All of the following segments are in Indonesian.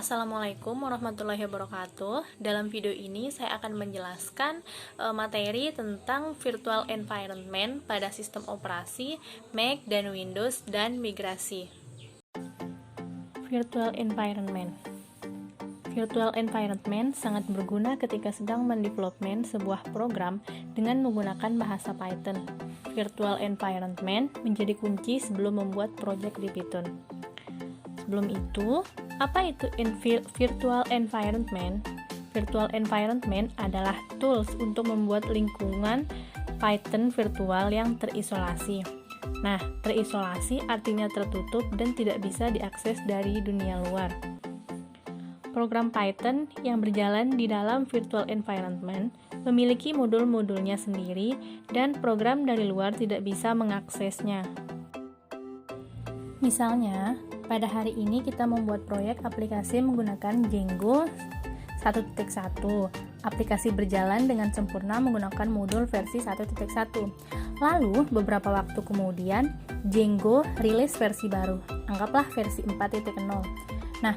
Assalamualaikum warahmatullahi wabarakatuh. Dalam video ini saya akan menjelaskan materi tentang virtual environment pada sistem operasi Mac dan Windows dan migrasi. Virtual environment sangat berguna ketika sedang mendevelopment sebuah program dengan menggunakan bahasa Python. Virtual environment menjadi kunci sebelum membuat project di Python. Sebelum itu, apa itu virtual environment? Virtual environment adalah tools untuk membuat lingkungan Python virtual yang terisolasi. Nah, terisolasi artinya tertutup dan tidak bisa diakses dari dunia luar. Program Python yang berjalan di dalam virtual environment memiliki modul-modulnya sendiri dan program dari luar tidak bisa mengaksesnya. Misalnya, pada hari ini kita membuat proyek aplikasi menggunakan Django 1.1. Aplikasi berjalan dengan sempurna menggunakan modul versi 1.1. Lalu, beberapa waktu kemudian, Django rilis versi baru. Anggaplah versi 4.0. Nah,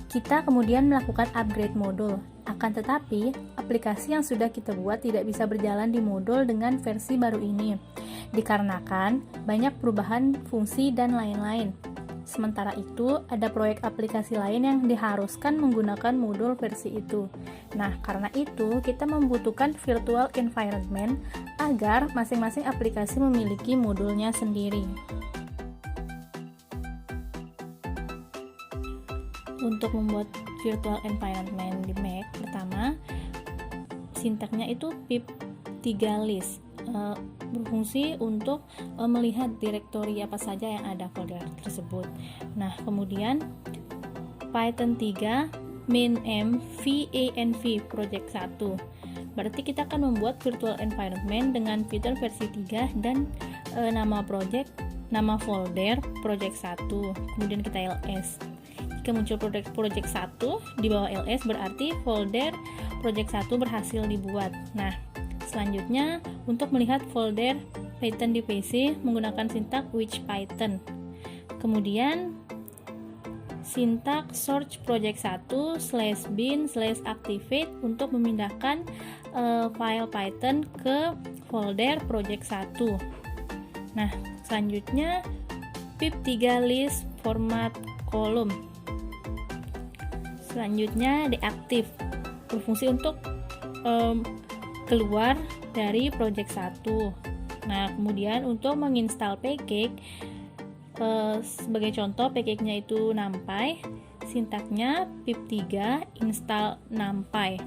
kita kemudian melakukan upgrade modul. Akan tetapi, aplikasi yang sudah kita buat tidak bisa berjalan di modul dengan versi baru ini, dikarenakan banyak perubahan fungsi dan lain-lain. Sementara itu, ada proyek aplikasi lain yang diharuskan menggunakan modul versi itu. Nah, karena itu, kita membutuhkan virtual environment agar masing-masing aplikasi memiliki modulnya sendiri. Untuk membuat virtual environment di Mac, pertama, sintaknya itu pip3list. Berfungsi untuk melihat direktori apa saja yang ada folder tersebut. Nah, kemudian Python 3 main-env project 1. Berarti kita akan membuat virtual environment dengan fitur versi 3 dan nama project, nama folder project 1. Kemudian kita ls. Jika muncul project 1 di bawah ls berarti folder project 1 berhasil dibuat. Nah, selanjutnya, untuk melihat folder Python di PC menggunakan sintak which Python. Kemudian, sintak search project 1 /bin/activate untuk memindahkan file Python ke folder project 1. Nah, selanjutnya, pip3list format column. Selanjutnya, deactive. Berfungsi untuk keluar dari project 1. Nah, kemudian untuk menginstal package, sebagai contoh package-nya itu numpy, sintaknya pip3 install numpy.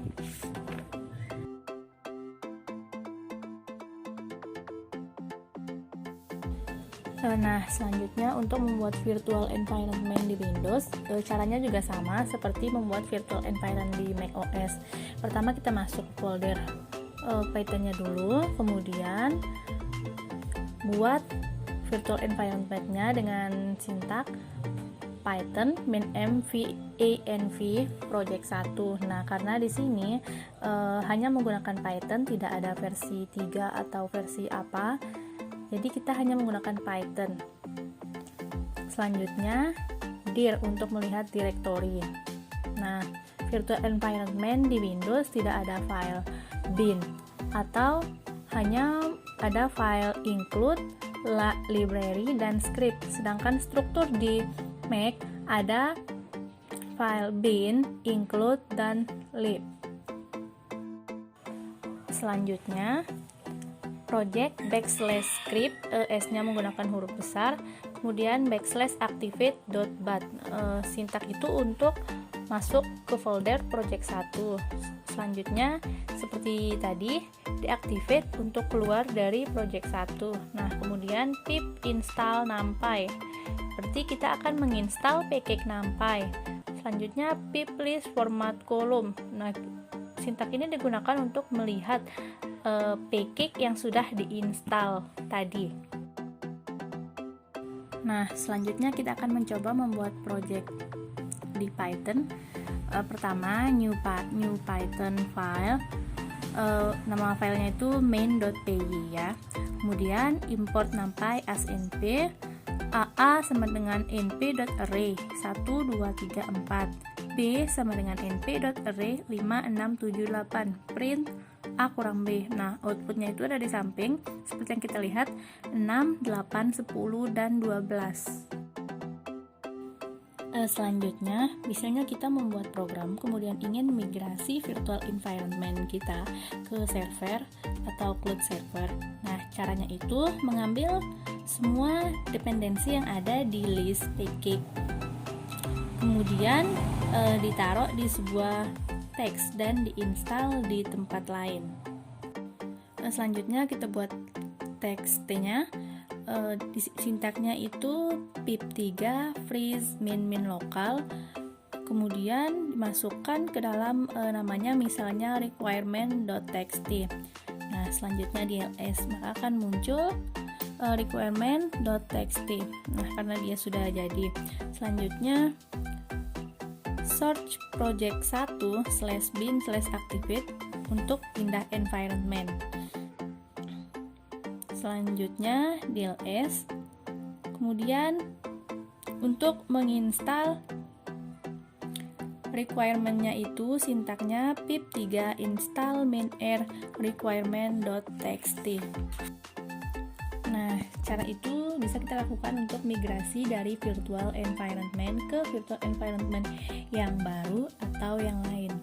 Nah, selanjutnya untuk membuat virtual environment di Windows, caranya juga sama seperti membuat virtual environment di macOS. Pertama kita masuk folder Python-nya dulu, kemudian buat virtual environment-nya dengan sintak Python main-env project 1. Nah, karena di sini hanya menggunakan Python, tidak ada versi 3 atau versi apa, jadi kita hanya menggunakan Python. Selanjutnya, dir untuk melihat direktori. Nah, virtual environment di Windows tidak ada file bin atau hanya ada file include, library, dan script. Sedangkan struktur di Mac ada file bin, include, dan lib. Selanjutnya, project /script, S-nya menggunakan huruf besar, kemudian /activate.bat. Sintak itu untuk masuk ke folder project 1. Selanjutnya, seperti tadi, deactivate untuk keluar dari project 1. Nah, kemudian pip install numpy. Berarti kita akan menginstal package numpy. Selanjutnya, pip list format column. Nah, sintak ini digunakan untuk melihat package yang sudah diinstal tadi. Nah, selanjutnya kita akan mencoba membuat project di Python. Pertama, new Python file. Nama filenya itu main.py ya. Kemudian import numpy as np, aa sama dengan np.array 1, 2, 3, 4. B sama dengan np.array 5678 print A kurang B. Nah, outputnya itu ada di samping seperti yang kita lihat 6, 8, 10, dan 12. Selanjutnya, misalnya kita membuat program kemudian ingin migrasi virtual environment kita ke server atau cloud server. Nah, caranya itu mengambil semua dependensi yang ada di list package, kemudian ditaruh di sebuah teks dan diinstal di tempat lain. Selanjutnya kita buat teks T-nya. Sintaknya itu pip3 freeze min lokal, kemudian dimasukkan ke dalam namanya misalnya requirement.txt. Nah, selanjutnya di ls maka akan muncul requirement.txt. Nah, karena dia sudah jadi. Selanjutnya search project 1/bin/activate untuk pindah environment. Selanjutnya di ls, kemudian untuk menginstal requirement-nya itu sintaknya pip3 install min-r requirement.txt. Nah, cara itu bisa kita lakukan untuk migrasi dari virtual environment ke virtual environment yang baru atau yang lain.